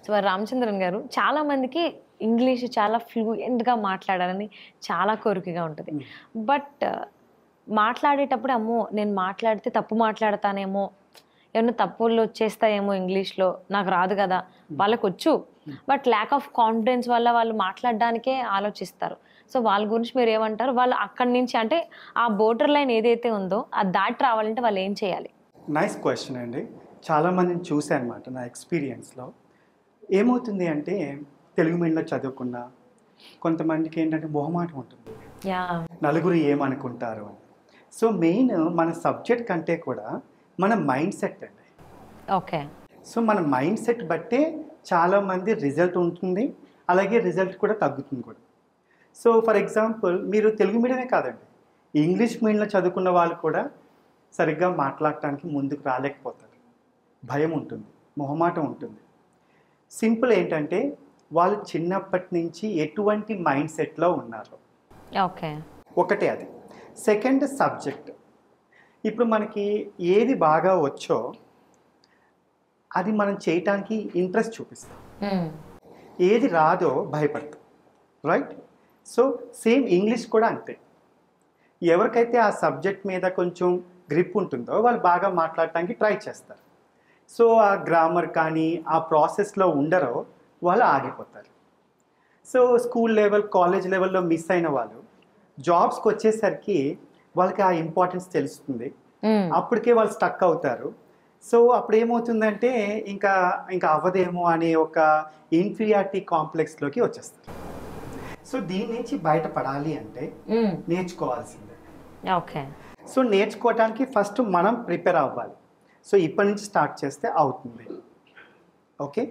So Ramachandran గారు చాలా మందికి ఇంగ్లీష్ చాలా ఫ్లూయెంట్గా మాట్లాడాలని చాలా కోరికగా ఉంటుంది. బట్ మాట్లాడేటప్పుడు అమ్మో నేను మాట్లాడితే తప్పు మాట్లాడతానేమో, ఏమన్నా తప్పులు వచ్చేస్తాయేమో ఇంగ్లీష్లో, నాకు రాదు కదా. వాళ్ళకు వచ్చు, బట్ ల్యాక్ ఆఫ్ కాన్ఫిడెన్స్ వల్ల వాళ్ళు మాట్లాడడానికే ఆలోచిస్తారు. సో వాళ్ళ గురించి మీరు ఏమంటారు? వాళ్ళు అక్కడి నుంచి అంటే ఆ బోర్డర్ లైన్ ఏదైతే ఉందో అది దాటి రావాలంటే వాళ్ళు ఏం చేయాలి? నైస్ క్వశ్చన్ అండి. చాలామందిని చూశాను అనమాట నా ఎక్స్పీరియన్స్లో. ఏమవుతుంది అంటే తెలుగు మీడియంలో చదువుకున్న కొంతమందికి ఏంటంటే మొహమాటం ఉంటుంది, నలుగురు ఏమనుకుంటారు అని. సో మెయిన్ మన సబ్జెక్ట్ కంటే కూడా మన మైండ్ సెట్ అండి. ఓకే. సో మన మైండ్ సెట్ బట్టే చాలామంది రిజల్ట్ ఉంటుంది, అలాగే రిజల్ట్ కూడా తగ్గుతుంది కూడా. సో ఫర్ ఎగ్జాంపుల్ మీరు తెలుగు మీడియమే కాదండి, ఇంగ్లీష్ మీడియంలో చదువుకున్న వాళ్ళు కూడా సరిగ్గా మాట్లాడటానికి ముందుకు రాలేకపోతారు. భయం ఉంటుంది, మొహమాటం ఉంటుంది. సింపుల్ ఏంటంటే వాళ్ళు చిన్నప్పటి నుంచి ఎటువంటి మైండ్ సెట్లో ఉన్నారు. ఓకే. ఒకటే అది. Second subject. ఇప్పుడు మనకి ఏది బాగా వచ్చో అది మనం చేయటానికి ఇంట్రెస్ట్ చూపిస్తాం, ఏది రాదో భయపడతాం, రైట్? సో సేమ్ ఇంగ్లీష్ కూడా అంతే. ఎవరికైతే ఆ సబ్జెక్ట్ మీద కొంచెం గ్రిప్ ఉంటుందో వాళ్ళు బాగా మాట్లాడటానికి ట్రై చేస్తారు. సో ఆ గ్రామర్ కానీ ఆ ప్రాసెస్లో ఉండరో వాళ్ళు ఆగిపోతారు. సో స్కూల్ లెవెల్ కాలేజ్ లెవెల్లో మిస్ అయిన వాళ్ళు జాబ్స్కి వచ్చేసరికి వాళ్ళకి ఆ ఇంపార్టెన్స్ తెలుస్తుంది, అప్పటికే వాళ్ళు స్టక్ అవుతారు. సో అప్పుడు ఏమవుతుందంటే ఇంకా ఇంకా అవ్వదేమో అనే ఒక ఇన్ఫీరియారిటీ కాంప్లెక్స్లోకి వచ్చేస్తారు. సో దీని నుంచి బయటపడాలి అంటే నేర్చుకోవాల్సిందే. ఓకే. సో నేర్చుకోవటానికి ఫస్ట్ మనం ప్రిపేర్ అవ్వాలి. సో ఇప్పటి నుంచి స్టార్ట్ చేస్తే అవుతుంది. ఓకే.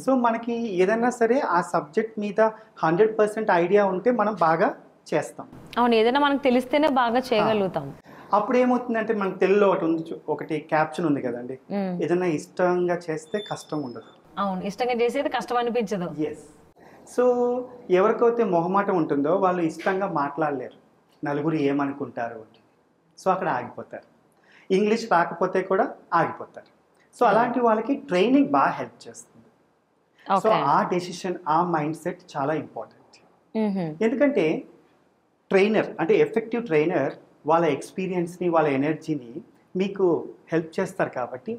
సో మనకి ఏదైనా సరే ఆ సబ్జెక్ట్ మీద 100% ఐడియా ఉంటే మనం బాగా చేస్తాం. అవును, ఏదైనా మనకు తెలిస్తేనే బాగా చేయగలుగుతాం. అప్పుడు ఏమవుతుందంటే మనకు తెలుగులో ఒకటి క్యాప్షన్ ఉంది కదండి, ఏదైనా ఇష్టంగా చేస్తే కష్టం ఉండదు. అవును, ఇష్టంగా చేసేది కష్టం అనిపించదు. ఎస్. సో ఎవరికైతే మొహమాటం ఉంటుందో వాళ్ళు ఇష్టంగా మాట్లాడలేరు, నలుగురు ఏమనుకుంటారు అని. సో అక్కడ ఆగిపోతారు. ఇంగ్లీష్ రాకపోతే కూడా ఆగిపోతారు. సో అలాంటి వాళ్ళకి ట్రైనింగ్ బాగా హెల్ప్ చేస్తుంది. సో ఆ డెసిషన్, ఆ మైండ్ సెట్ చాలా ఇంపార్టెంట్. ఎందుకంటే ట్రైనర్ అంటే ఎఫెక్టివ్ ట్రైనర్ వాళ్ళ ఎక్స్పీరియన్స్ని వాళ్ళ ఎనర్జీని మీకు హెల్ప్ చేస్తారు కాబట్టి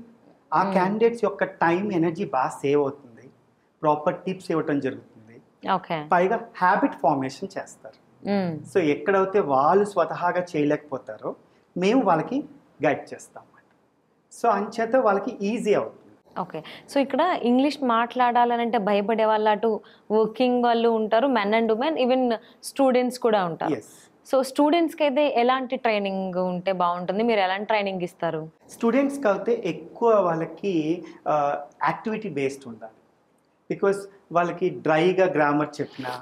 ఆ క్యాండిడేట్స్ యొక్క టైం ఎనర్జీ బాగా సేవ్ అవుతుంది, ప్రాపర్ టిప్స్ ఇవ్వటం జరుగుతుంది, పైగా హ్యాబిట్ ఫార్మేషన్ చేస్తారు. సో ఎక్కడైతే వాళ్ళు స్వతహాగా చేయలేకపోతారో మేము వాళ్ళకి గైడ్ చేస్తాం. సో అంచేత వాళ్ళకి ఈజీ అవుతుంది. ఓకే. సో ఇక్కడ ఇంగ్లీష్ మాట్లాడాలంటే భయపడే వాళ్ళు అటు వర్కింగ్ వాళ్ళు ఉంటారు, men and women, even students కూడా ఉంటారు. సో స్టూడెంట్స్కి అయితే ఎలాంటి ట్రైనింగ్ ఉంటే బాగుంటుంది? మీరు ఎలాంటి ట్రైనింగ్ ఇస్తారు? స్టూడెంట్స్కి అయితే ఎక్కువ వాళ్ళకి యాక్టివిటీ బేస్డ్ ఉండాలి. బికాస్ వాళ్ళకి డ్రైగా గ్రామర్ చెప్పినా,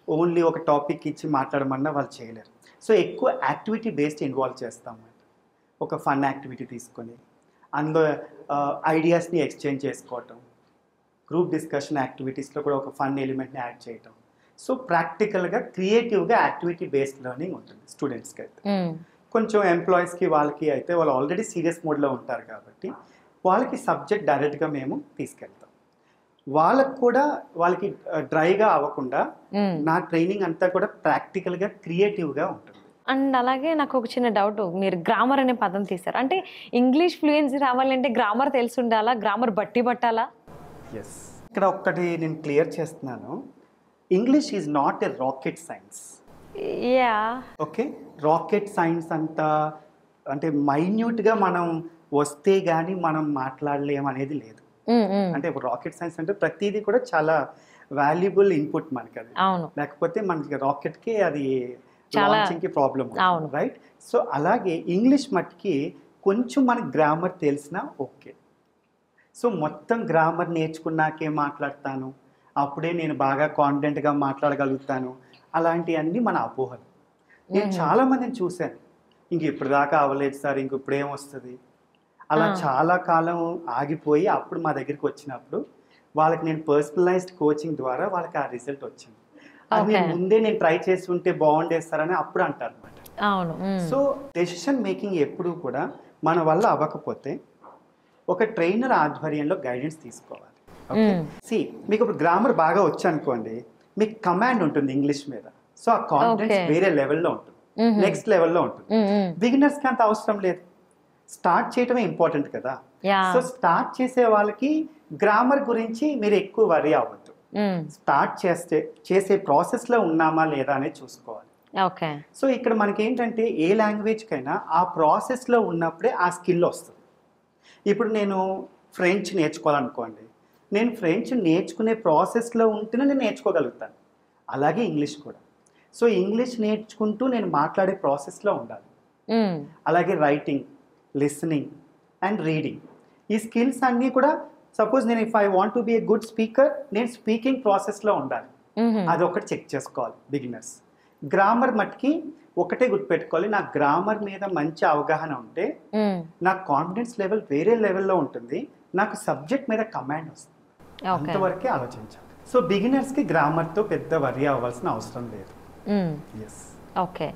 ఓన్లీ ఒక టాపిక్ ఇచ్చి మాట్లాడమన్నా వాళ్ళు చేయలేరు. సో ఎక్కువ యాక్టివిటీ బేస్డ్ ఇన్వాల్వ్ చేస్తాం. ఒక ఫన్ యాక్టివిటీ తీసుకొని అందులో ఐడియాస్ని ఎక్స్చేంజ్ చేసుకోవటం, గ్రూప్ డిస్కషన్ యాక్టివిటీస్లో కూడా ఒక ఫన్ ఎలిమెంట్ని యాడ్ చేయటం. సో ప్రాక్టికల్గా క్రియేటివ్గా యాక్టివిటీ బేస్డ్ లెర్నింగ్ ఉంటుంది స్టూడెంట్స్కి అయితే. కొంచెం ఎంప్లాయీస్కి వాళ్ళకి అయితే వాళ్ళు ఆల్రెడీ సీరియస్ మోడ్లో ఉంటారు కాబట్టి వాళ్ళకి సబ్జెక్ట్ డైరెక్ట్గా మేము తీసుకెళ్తాం. వాళ్ళకు కూడా వాళ్ళకి డ్రైగా అవ్వకుండా నా ట్రైనింగ్ అంతా కూడా ప్రాక్టికల్గా క్రియేటివ్గా ఉంటుంది. అండ్ అలాగే నాకు ఒక చిన్న డౌట్, మీరు గ్రామర్ అనే పదం తీస్తారు అంటే ఇంగ్లీష్ ఫ్లూయెన్సీ రావాలంటే గ్రామర్ తెలిసి ఉండాలా, గ్రామర్ బట్టి పట్టాలా? ఎస్. ఇక్కడ ఒక్కటి నేను క్లియర్ చేస్తున్నాను, English is not a rocket science. Yeah. Okay. Rocket science అంతా అంటే మైన్యూట్గా మనం వస్తే కానీ మనం మాట్లాడలేము అనేది లేదు. అంటే రాకెట్ సైన్స్ అంటే ప్రతిదీ కూడా చాలా వాల్యుబుల్ ఇన్పుట్ మనకి, అది లేకపోతే మనకి రాకెట్కి అది లాంచింగ్కి ప్రాబ్లం, రైట్? సో అలాగే ఇంగ్లీష్ మట్టికి కొంచెం మనకి గ్రామర్ తెలిసినా ఓకే. సో మొత్తం గ్రామర్ నేర్చుకున్నాకే మాట్లాడతాను, అప్పుడే నేను బాగా కాన్ఫిడెంట్గా మాట్లాడగలుగుతాను, అలాంటివన్నీ మన అపోహలు. నేను చాలామందిని చూశాను, ఇంక ఇప్పుడు దాకా అవ్వలేదు సార్, ఇంక ఇప్పుడేం వస్తుంది, అలా చాలా కాలం ఆగిపోయి అప్పుడు మా దగ్గరికి వచ్చినప్పుడు వాళ్ళకి నేను పర్సనలైజ్డ్ కోచింగ్ ద్వారా వాళ్ళకి ఆ రిజల్ట్ వచ్చింది. అది ముందే నేను ట్రై చేసి ఉంటే బాగుండేస్తారని అప్పుడు అంటారు అనమాట. సో డెసిషన్ మేకింగ్ ఎప్పుడు కూడా మన వల్ల అవ్వకపోతే ఒక ట్రైనర్ ఆధ్వర్యంలో గైడెన్స్ తీసుకోవాలి. సి మీకు ఇప్పుడు గ్రామర్ బాగా వచ్చు అనుకోండి, మీకు కమాండ్ ఉంటుంది ఇంగ్లీష్ మీద, సో ఆ కాన్ఫిడెన్స్ Okay. వేరే లెవెల్లో ఉంటుంది, నెక్స్ట్ లెవెల్లో ఉంటుంది. బిగినర్స్ కి అంత అవసరం లేదు, స్టార్ట్ చేయటమే ఇంపార్టెంట్ కదా. సో స్టార్ట్ చేసే వాళ్ళకి గ్రామర్ గురించి మీరు ఎక్కువ వరీ అవ్వద్దు. స్టార్ట్ చేసే ప్రాసెస్ లో ఉన్నామా లేదా అనేది చూసుకోవాలి. ఓకే. సో ఇక్కడ మనకి ఏంటంటే ఏ లాంగ్వేజ్ కైనా ఆ ప్రాసెస్ లో ఉన్నప్పుడే ఆ స్కిల్ వస్తుంది. ఇప్పుడు నేను ఫ్రెంచ్ నేర్చుకోవాలనుకోండి, నేను ఫ్రెంచ్ నేర్చుకునే ప్రాసెస్లో ఉంటేనే నేను నేర్చుకోగలుగుతాను. అలాగే ఇంగ్లీష్ కూడా. సో ఇంగ్లీష్ నేర్చుకుంటూ నేను మాట్లాడే ప్రాసెస్లో ఉండాలి. అలాగే రైటింగ్, లిసనింగ్ అండ్ రీడింగ్, ఈ స్కిల్స్ అన్నీ కూడా సపోజ్ నేను if I want to be a good speaker, నేను స్పీకింగ్ ప్రాసెస్లో ఉండాలి. అదొకటి చెక్ చేసుకోవాలి బిగినర్స్. గ్రామర్ మట్టుకి ఒకటే గుర్తుపెట్టుకోవాలి, నా గ్రామర్ మీద మంచి అవగాహన ఉంటే నా కాన్ఫిడెన్స్ లెవెల్ వేరే లెవెల్లో ఉంటుంది, నాకు సబ్జెక్ట్ మీద కమాండ్ వస్తుంది. అంతవరకే ఆలోచించాలి. సో బిగినర్స్కి గ్రామర్తో పెద్ద వరీ అవ్వాల్సిన అవసరం లేదు. ఓకే.